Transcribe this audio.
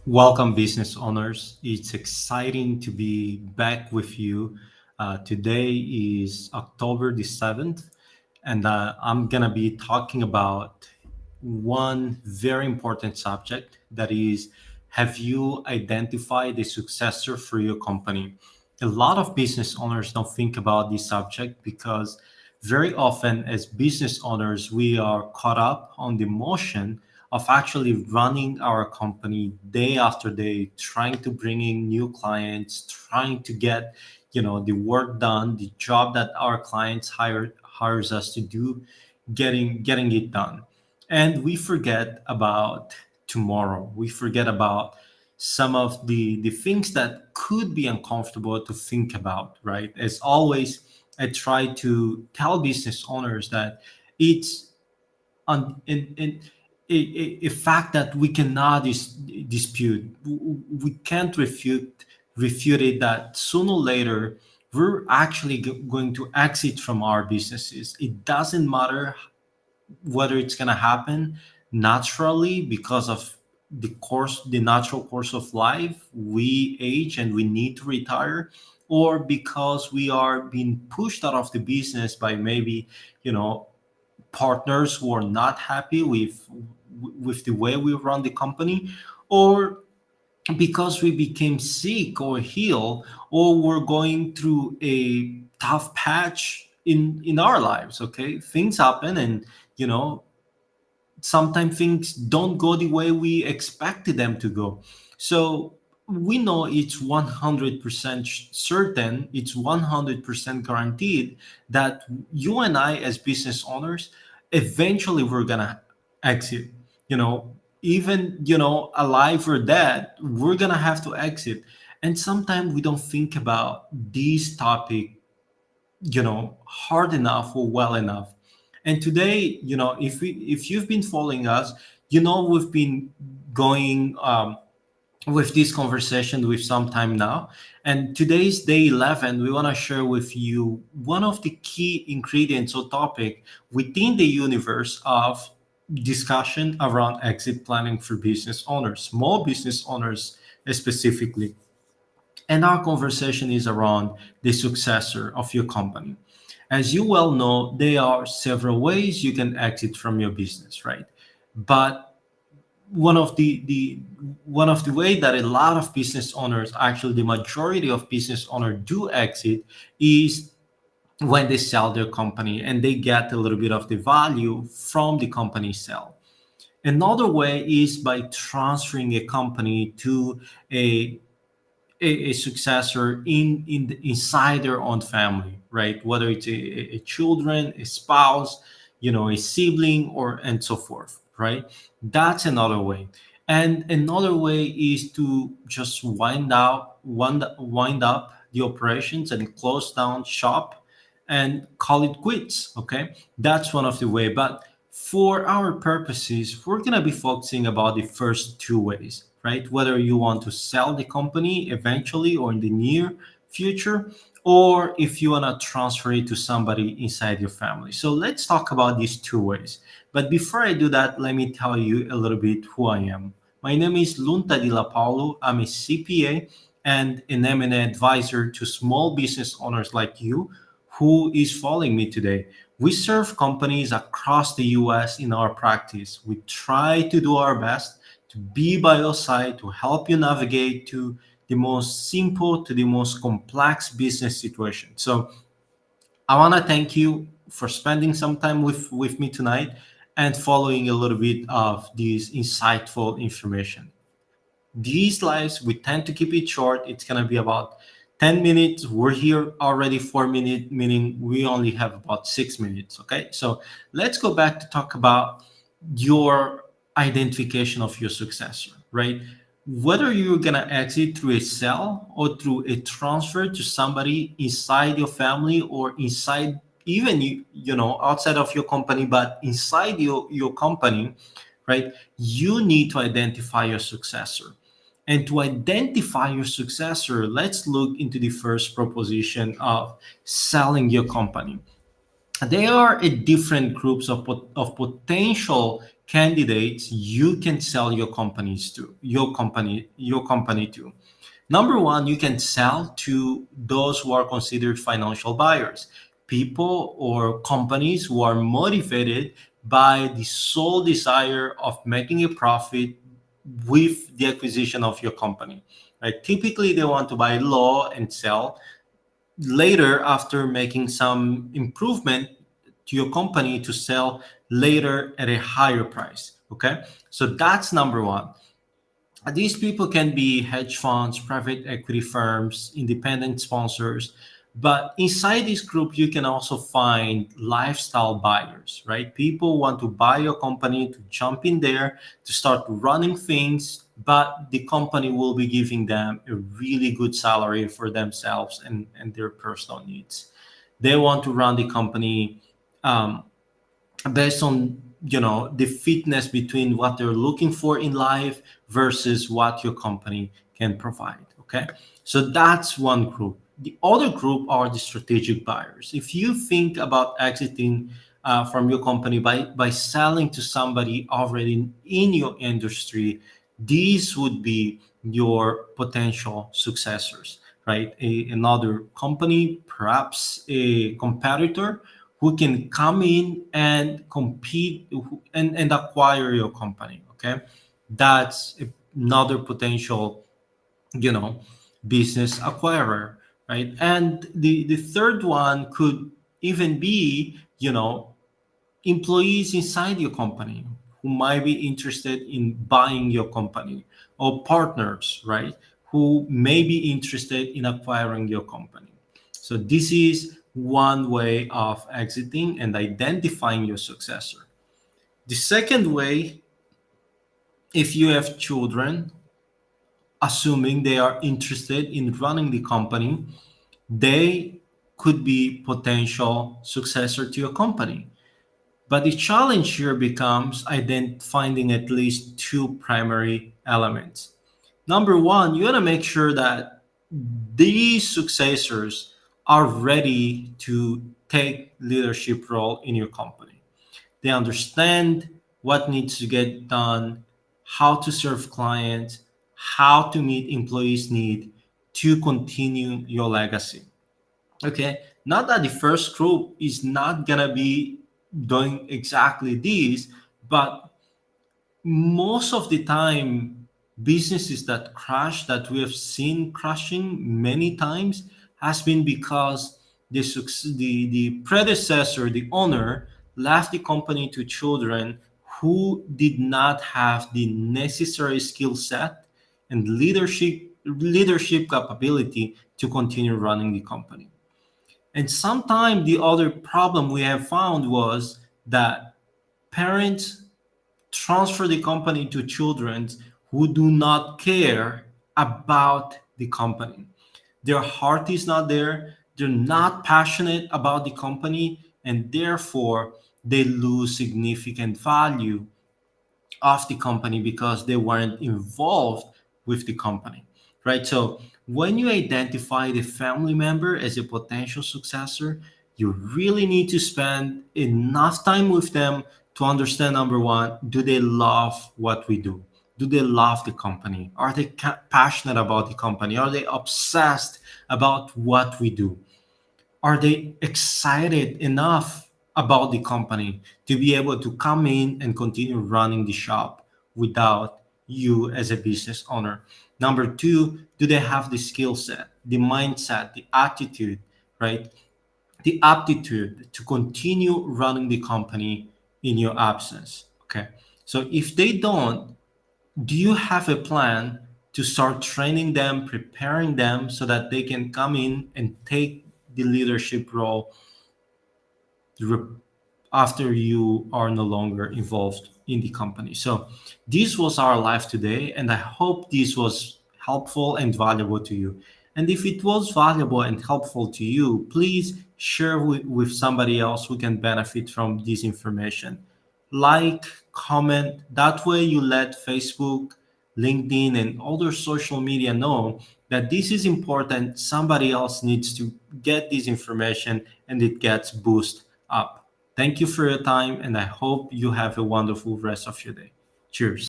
Welcome, business owners. It's exciting to be back with you. Today is October the 7th, and I'm going to be talking about one very important subject that is, have you identified a successor for your company? A lot of business owners don't think about this subject because very often, as business owners, we are caught up on the motion of actually running our company day after day, trying to bring in new clients, trying to get the work done, the job that our clients hires us to do, getting it done. And we forget about tomorrow. We forget about some of the things that could be uncomfortable to think about, right? As always, I try to tell business owners that it's in a fact that we cannot dispute. We can't refute it that sooner or later we're actually going to exit from our businesses. It doesn't matter whether it's going to happen naturally because of the natural course of life. We age and we need to retire, or because we are being pushed out of the business by maybe you know partners who are not happy with the way we run the company, or because we became sick or heal, or we're going through a tough patch in our lives. Okay, things happen, and you know sometimes things don't go the way we expected them to go. So we know it's 100% certain, it's 100% guaranteed that you and I, as business owners, eventually we're gonna exit. You know, even alive or dead, we're gonna have to exit. And sometimes we don't think about this topic hard enough or well enough. And today, if you've been following us, we've been going with this conversation with some time now. And today's day 11, we want to share with you one of the key ingredients or topic within the universe of discussion around exit planning for business owners, small business owners specifically. And our conversation is around the successor of your company. As you well know, there are several ways you can exit from your business, right? But one of the way that a lot of business owners, actually the majority of business owners do exit, is when they sell their company and they get a little bit of the value from the company sale. Another way is by transferring a company to a a successor inside their own family, right? Whether it's a children, a spouse, a sibling, or and so forth, right? That's another way. And another way is to just wind up the operations and close down shop and call it quits. Okay, that's one of the way. But for our purposes, we're gonna be focusing about the first two ways, right? Whether you want to sell the company eventually or in the near future, or if you want to transfer it to somebody inside your family. So let's talk about these two ways. But before I do that, let me tell you a little bit who I am. My name is Lunta Di La Paulo. I'm a CPA and an M&A advisor to small business owners like you who is following me today. We serve companies across the US in our practice. We try to do our best to be by your side to help you navigate to the most simple to the most complex business situation. So I want to thank you for spending some time with me tonight and following a little bit of this insightful information. These lives, we tend to keep it short. It's going to be about 10 minutes. We're here already 4 minutes, meaning we only have about 6 minutes. Okay. So let's go back to talk about your identification of your successor, right? Whether you're going to exit through a sell or through a transfer to somebody inside your family or inside even outside of your company, but inside your company, right? You need to identify your successor. And to identify your successor, let's look into the first proposition of selling your company. There are different groups of potential candidates you can sell your company to. Number one, you can sell to those who are considered financial buyers, people or companies who are motivated by the sole desire of making a profit with the acquisition of your company. Right? Typically, they want to buy low and sell later after making some improvement to your company to sell later at a higher price. Okay, so that's number one. These people can be hedge funds, private equity firms, independent sponsors. But inside this group, you can also find lifestyle buyers, right? People want to buy your company to jump in there, to start running things, but the company will be giving them a really good salary for themselves and their personal needs. They want to run the company um, based on the fitness between what they're looking for in life versus what your company can provide. Okay, so that's one group. The other group are the strategic buyers. If you think about exiting from your company by selling to somebody already in your industry, these would be your potential successors, right? Another company, perhaps a competitor, who can come in and compete and acquire your company. Okay, that's another potential, you know, business acquirer, right? And the third one could even be, employees inside your company who might be interested in buying your company, or partners, right, who may be interested in acquiring your company. So this is one way of exiting and identifying your successor. The second way, if you have children, assuming they are interested in running the company, they could be potential successor to your company. But the challenge here becomes finding at least two primary elements. Number one, you want to make sure that these successors are ready to take leadership role in your company. They understand what needs to get done, how to serve clients, how to meet employees' need to continue your legacy. Okay, not that the first group is not gonna be doing exactly this, but most of the time, businesses that crash, that we have seen crashing many times, has been because the predecessor, the owner, left the company to children who did not have the necessary skill set and leadership capability to continue running the company. And sometimes the other problem we have found was that parents transfer the company to children who do not care about the company. Their heart is not there, they're not passionate about the company, and therefore they lose significant value of the company because they weren't involved with the company, right? So when you identify the family member as a potential successor, you really need to spend enough time with them to understand, number one, do they love what we do? Do they love the company? Are they passionate about the company? Are they obsessed about what we do? Are they excited enough about the company to be able to come in and continue running the shop without you as a business owner? Number two, do they have the skill set, the mindset, the attitude, right? The aptitude to continue running the company in your absence. Okay. So if they don't, do you have a plan to start training them, preparing them so that they can come in and take the leadership role re- after you are no longer involved in the company? So, this was our life today, and I hope this was helpful and valuable to you. And if it was valuable and helpful to you, please share with somebody else who can benefit from this information. Like, comment, that way you let Facebook, LinkedIn, and other social media know that this is important. Somebody else needs to get this information and it gets boosted up. Thank you for your time, and I hope you have a wonderful rest of your day. Cheers.